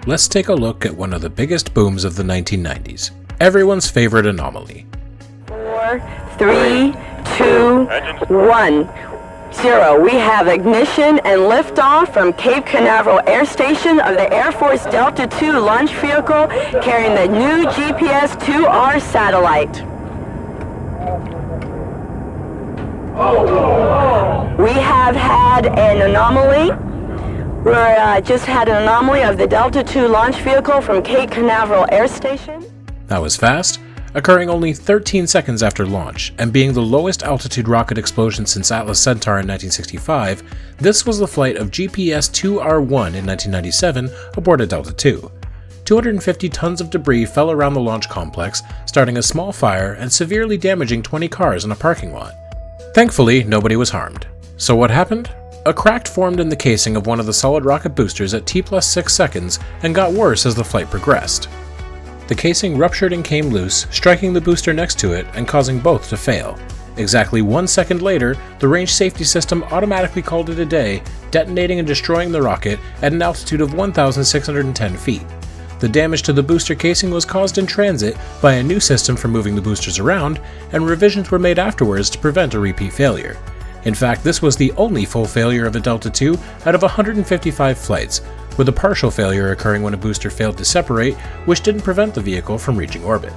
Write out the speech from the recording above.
let's take a look at one of the biggest booms of the 1990s, everyone's favorite anomaly. 4, 3, 2, 1, 0. We have ignition and liftoff from Cape Canaveral Air Station of the Air Force Delta II launch vehicle carrying the new GPS-2R satellite. We have had an anomaly. We just had an anomaly of the Delta II launch vehicle from Cape Canaveral Air Station. That was fast, occurring only 13 seconds after launch, and being the lowest altitude rocket explosion since Atlas Centaur in 1965, this was the flight of GPS-2R1 in 1997 aboard a Delta II. 250 tons of debris fell around the launch complex, starting a small fire and severely damaging 20 cars in a parking lot. Thankfully, nobody was harmed. So what happened? A crack formed in the casing of one of the solid rocket boosters at T+6 seconds and got worse as the flight progressed. The casing ruptured and came loose, striking the booster next to it and causing both to fail. Exactly 1 second later, the range safety system automatically called it a day, detonating and destroying the rocket at an altitude of 1,610 feet. The damage to the booster casing was caused in transit by a new system for moving the boosters around, and revisions were made afterwards to prevent a repeat failure. In fact, this was the only full failure of a Delta II out of 155 flights, with a partial failure occurring when a booster failed to separate, which didn't prevent the vehicle from reaching orbit.